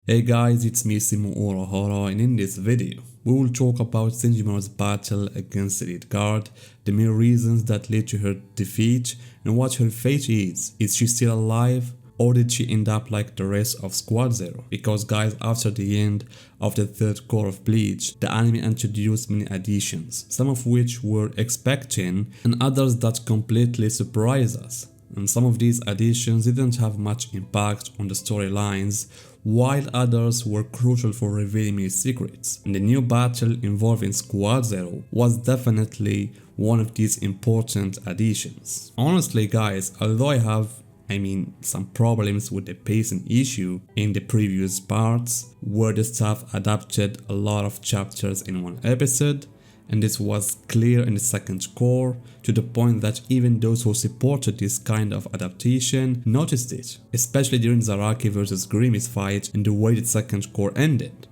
Hey guys, it's me Senjumaru, and in this video, we will talk about Senjumaru's battle against the Elite Guard, the main reasons that led to her defeat, and what her fate is. Is she still alive? Or did she end up like the rest of Squad Zero? Because guys, after the end of the third core of Bleach, the anime introduced many additions, some of which were expecting and others that completely surprised us. And some of these additions didn't have much impact on the storylines, while others were crucial for revealing many secrets. And the new battle involving Squad Zero was definitely one of these important additions. Honestly guys, although I have some problems with the pacing issue in the previous parts, where the staff adapted a lot of chapters in one episode, and this was clear in the second core, to the point that even those who supported this kind of adaptation noticed it, especially during Zaraki vs Grimmy's fight and the way the second core ended.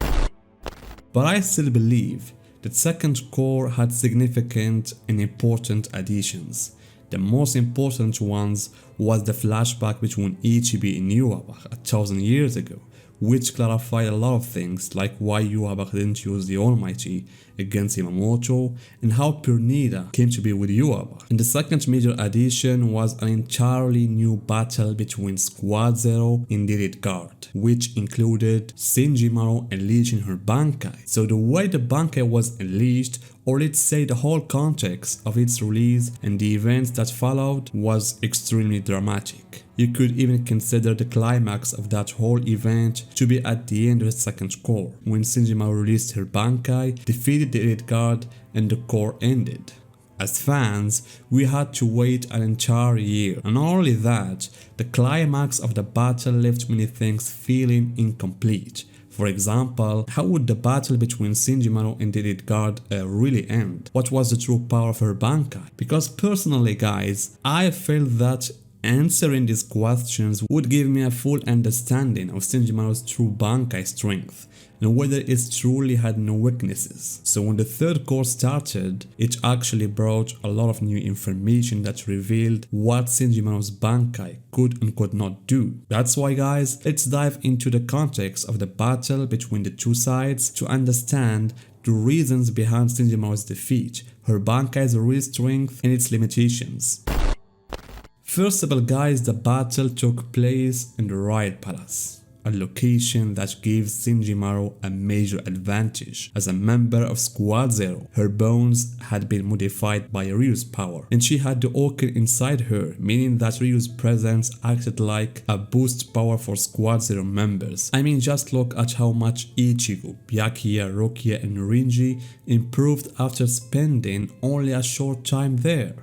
But I still believe that second core had significant and important additions. The most important ones was the flashback between Ichibi and Yuabach 1000 years ago, which clarified a lot of things like why Yuabach didn't use the Almighty against Yamamoto and how Pernida came to be with Yuabach. And the second major addition was an entirely new battle between Squad Zero and the Elite Guard, which included Senjumaru unleashing her Bankai. So the way the Bankai was unleashed, or let's say the whole context of its release and the events that followed, was extremely dramatic. You could even consider the climax of that whole event to be at the end of the second core, when Senjumaru released her Bankai, defeated the Elite Guard, and the core ended. As fans, we had to wait an entire year, and not only that, the climax of the battle left many things feeling incomplete. For example, how would the battle between Senjumaru and the Elite Guard really end? What was the true power of her Bankai? Because personally guys, I felt that answering these questions would give me a full understanding of Senjumaru's true Bankai strength and whether it truly had no weaknesses. So when the third core started, it actually brought a lot of new information that revealed what Senjumaru's Bankai could and could not do. That's why guys, let's dive into the context of the battle between the two sides to understand the reasons behind Senjumaru's defeat, her Bankai's real strength and its limitations. First of all guys, the battle took place in the Riot Palace, a location that gave Senjumaru a major advantage. As a member of Squad Zero, her bones had been modified by Ryu's power, and she had the Oken inside her, meaning that Ryu's presence acted like a boost power for Squad Zero members. Just look at how much Ichigo, Byakuya, Rukia and Rinji improved after spending only a short time there.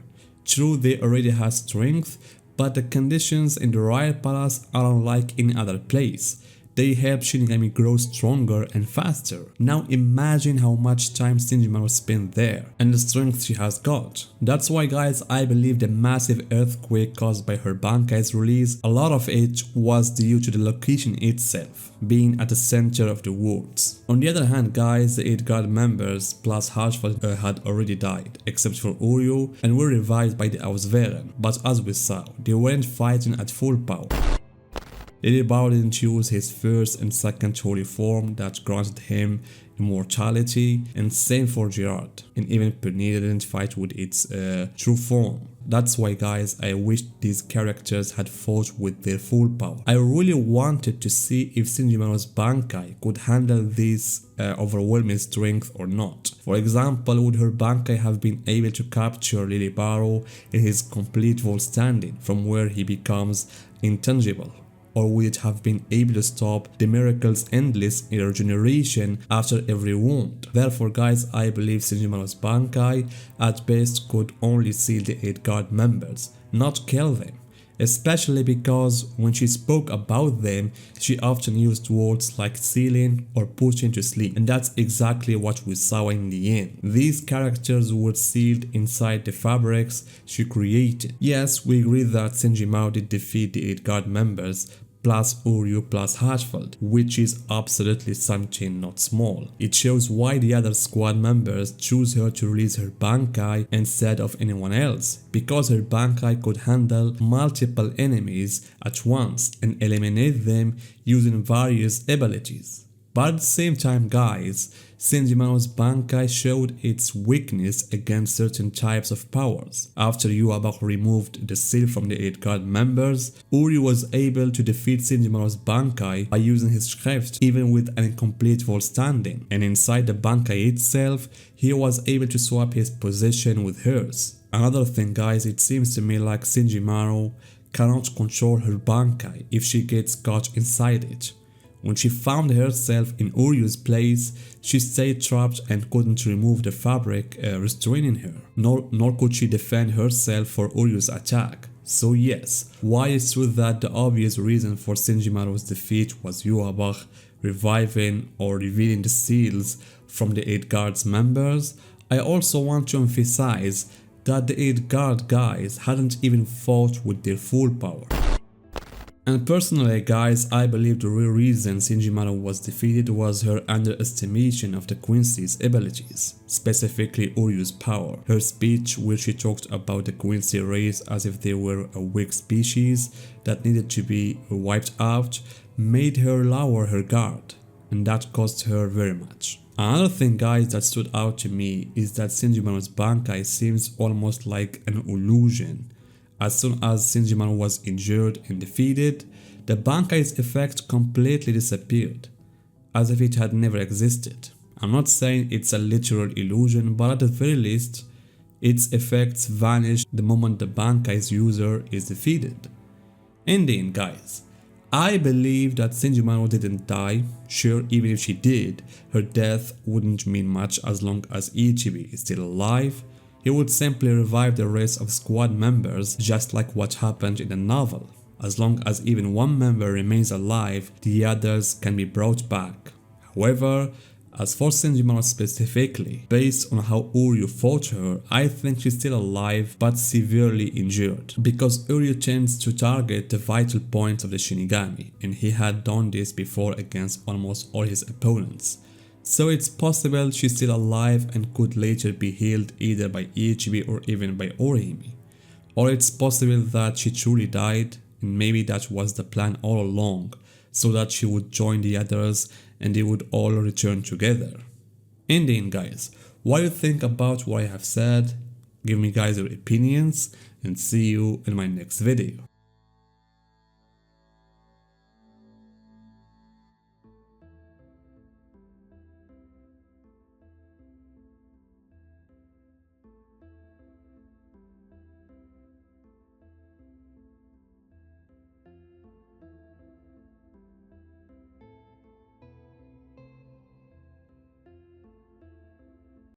True, they already had strength, but the conditions in the Riot Palace are unlike any other place. They help Shinigami grow stronger and faster. Now imagine how much time Senjumaru spent there and the strength she has got. That's why guys, I believe the massive earthquake caused by her Bankai's release, a lot of it was due to the location itself, being at the center of the woods. On the other hand guys, the 8 guard members plus Hashford had already died, except for Uryu, and were revived by the Ausweren, but as we saw, they weren't fighting at full power. Lilybar didn't use his first and second holy form that granted him immortality, and same for Gerard, and even Pernida didn't fight with its true form. That's why guys, I wish these characters had fought with their full power. I really wanted to see if Senjumaru's Bankai could handle this overwhelming strength or not. For example, would her Bankai have been able to capture Lilybar in his complete Vollstandig, from where he becomes intangible? Or would it have been able to stop the miracle's endless regeneration after every wound? Therefore guys, I believe Senjumaru's Bankai at best could only seal the 8 guard members, not kill them. Especially because when she spoke about them, she often used words like sealing or putting to sleep, and that's exactly what we saw in the end. These characters were sealed inside the fabrics she created. Yes, we agree that Senjumaru did defeat the 8 guard members, plus Uryu plus Hatchfeld, which is absolutely something not small. It shows why the other squad members choose her to release her Bankai instead of anyone else, because her Bankai could handle multiple enemies at once and eliminate them using various abilities. But at the same time, guys, Senjumaru's Bankai showed its weakness against certain types of powers. After Yuabak removed the seal from the 8 guard members, Uryu was able to defeat Senjumaru's Bankai by using his Schrift even with an incomplete Vollstandig, and inside the Bankai itself, he was able to swap his position with hers. Another thing, guys, it seems to me like Senjumaru cannot control her Bankai if she gets caught inside it. When she found herself in Uryu's place, she stayed trapped and couldn't remove the fabric restraining her, nor could she defend herself for Uryu's attack. So yes, while it's true that the obvious reason for Senjumaru's defeat was Yuabak reviving or revealing the seals from the 8 guards members, I also want to emphasize that the 8 guard guys hadn't even fought with their full power. And personally, guys, I believe the real reason Senjumaru was defeated was her underestimation of the Quincy's abilities, specifically Uryu's power. Her speech, where she talked about the Quincy race as if they were a weak species that needed to be wiped out, made her lower her guard, and that cost her very much. Another thing, guys, that stood out to me is that Senjumaru's Bankai seems almost like an illusion. As soon as Senjumaru was injured and defeated, the Bankai's effect completely disappeared, as if it had never existed. I'm not saying it's a literal illusion, but at the very least, its effects vanish the moment the Bankai's user is defeated. In the end, guys, I believe that Senjumaru didn't die. Sure, even if she did, her death wouldn't mean much as long as Ichibi is still alive. He would simply revive the rest of squad members, just like what happened in the novel. As long as even one member remains alive, the others can be brought back. However, as for Senjumaru specifically, based on how Uryu fought her, I think she's still alive but severely injured, because Uryu tends to target the vital points of the Shinigami, and he had done this before against almost all his opponents. So it's possible she's still alive and could later be healed either by Ichibi or even by Orihime. Or it's possible that she truly died and maybe that was the plan all along, so that she would join the others and they would all return together. In the end, guys, what do you think about what I have said? Give me, guys, your opinions and see you in my next video.